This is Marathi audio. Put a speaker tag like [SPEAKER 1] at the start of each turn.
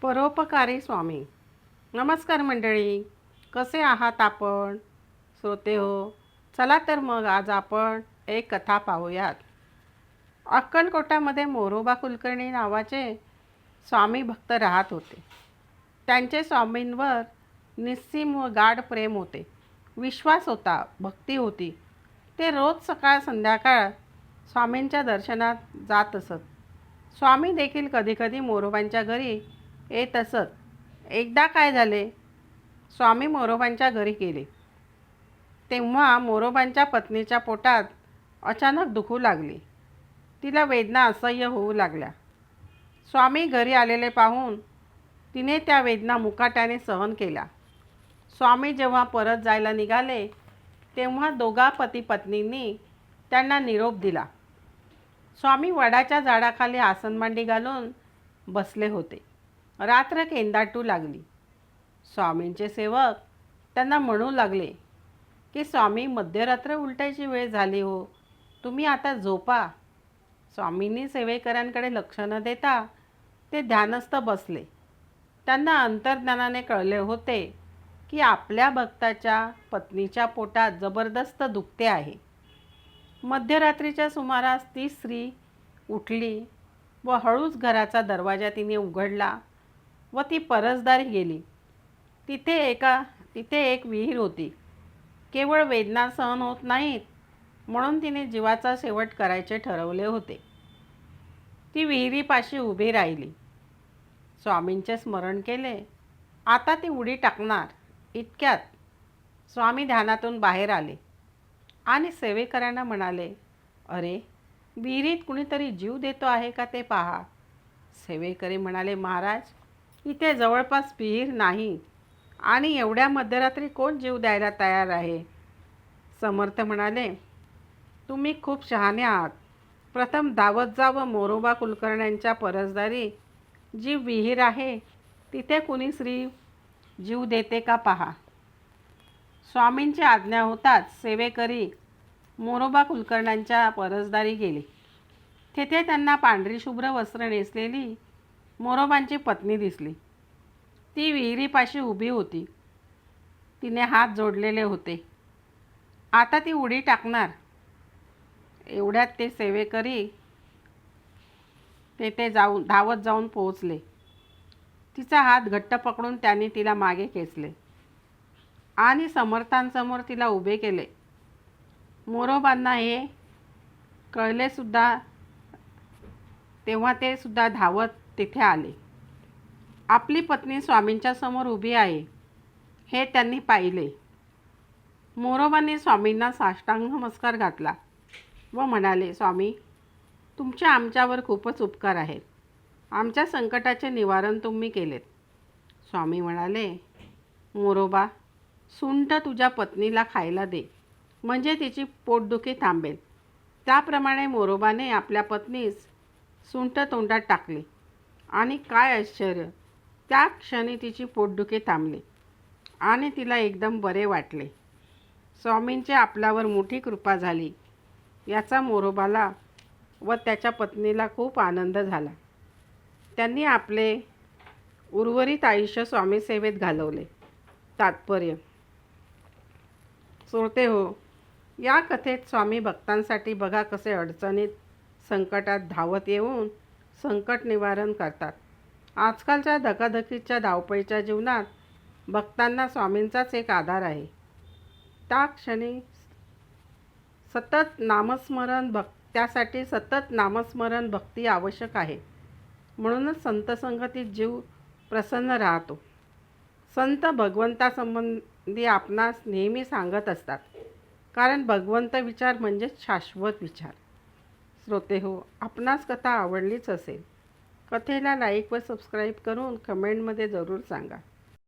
[SPEAKER 1] परोपकारी स्वामी. नमस्कार मंडळी, कसे आहात आपण श्रोते हो. चला तर मग आज आपण एक कथा पाहूयात. अक्कलकोटामध्ये मोरोबा कुलकर्णी नावाचे स्वामी भक्त राहत होते. त्यांचे स्वामींवर निस्सीम व गाढ प्रेम होते, विश्वास होता, भक्ती होती. ते रोज सकाळ संध्याकाळ स्वामींच्या दर्शनात जात असत. स्वामी देखील कधीकधी मोरोबांच्या घरी येत असत. एकदा काय झाले, स्वामी मोरोबांच्या घरी गेले तेव्हा मोरोबांच्या पत्नीच्या पोटात अचानक दुखू लागली. तिला वेदना असह्य होऊ लागल्या. स्वामी घरी आलेले पाहून तिने त्या वेदना मुकाट्याने सहन केल्या. स्वामी जेव्हा परत जायला निघाले तेव्हा दोघा पती पत्नींनी त्यांना निरोप दिला. स्वामी वडाच्या झाडाखाली आसनमांडी घालून बसले होते. रात्र केंदाटू लागली. स्वामींचे सेवक त्यांना म्हणू लागले की स्वामी, मध्यरात्र उलटायची वेळ झाली हो, तुम्ही आता झोपा. स्वामींनी सेवेकऱ्यांकडे लक्ष न देता ते ध्यानस्थ बसले. त्यांना अंतर्ज्ञानाने कळले होते की आपल्या भक्ताच्या पत्नीच्या पोटात जबरदस्त दुखते आहे. मध्यरात्रीच्या सुमारास ती स्त्री उठली व हळूच घराचा दरवाजा तिने उघडला व ती परसदारी गेली. तिथे एक विहीर होती. केवळ वेदना सहन होत नाहीत म्हणून तिने जीवाचा शेवट करायचे ठरवले होते. ती विहिरीपाशी उभी राहिली. स्वामींचे स्मरण केले. आता ती उडी टाकणार. इतक्यात स्वामी ध्यानातून बाहेर आले आणि सेवेकऱ्यांना म्हणाले, अरे, विहिरीत कुणीतरी जीव देतो आहे का ते पहा. सेवेकरी म्हणाले, महाराज, इथे जवळपास विहीर नाही आणि एवढ्या मध्यरात्री कोण जीव द्यायला तयार आहे. समर्थ म्हणाले, तुम्ही खूप शहाणे आहात. प्रथम धावत जा व मोरोबा कुलकर्ण्यांच्या परसदारी जी विहीर आहे तिथे कुणी स्त्री जीव देते का पहा. स्वामींची आज्ञा होताच सेवेकरी मोरोबा कुलकर्ण्यांच्या परसदारी गेले. तेथे त्यांना पांढरी शुभ्र वस्त्र नेसलेली मोरोबांची पत्नी दिसली. ती विहिरीपाशी उभी होती. तिने हात जोडलेले होते. आता ती उडी टाकणार. एवढ्यात ते सेवेकरी तेथे धावत जाऊन पोहोचले. तिचा हात घट्ट पकडून त्यांनी तिला मागे खेचले आणि समर्थांसमोर तिला उभे केले. मोरोबांना हे कळले सुद्धा तेव्हा ते सुद्धा धावत तिथे आले. आपली पत्नी स्वामींच्या समोर उभी आहे हे त्यांनी पाहिले. मोरोबांनी स्वामींना साष्टांग नमस्कार घातला व म्हणाले, स्वामी, तुमचे आमच्यावर खूपच उपकार आहेत. आमच्या संकटाचे निवारण तुम्ही केलेत. स्वामी म्हणाले, मोरोबा, सुंठ तुझ्या पत्नीला खायला दे, म्हणजे तिची पोटदुखी थांबेल. त्याप्रमाणे मोरोबाने आपल्या पत्नीस सुंठ तोंडात टाकले आणि काय आश्चर्य, त्या क्षणी तिची पोटदुखी थांबली आणि तिला एकदम बरे वाटले. स्वामींची आपल्यावर मोठी कृपा झाली याचा मोरोबाला व त्याच्या पत्नीला खूप आनंद झाला. त्यांनी आपले उर्वरित आयुष्य स्वामी सेवेत घालवले. तात्पर्य. श्रोते हो, या कथेत स्वामी भक्तांसाठी बघा कसे अडचणीत संकटात धावत येऊन संकट निवारण करतात. आजकालच्या धकाधकीच्या धावपळीच्या जीवनात भक्तांना स्वामींचाच एक आधार आहे. त्या क्षणी त्यासाठी सतत नामस्मरण भक्ती आवश्यक आहे. म्हणूनच संत संगतीत जीव प्रसन्न राहतो. संत भगवंतासंबंधी आपणास नेहमी सांगत असतात, कारण भगवंत विचार म्हणजेच शाश्वत विचार. श्रोते हो, आपणास कथा आवडलीच असेल. कथेला लाईक व सबस्क्राईब करून कमेंटमध्ये जरूर सांगा.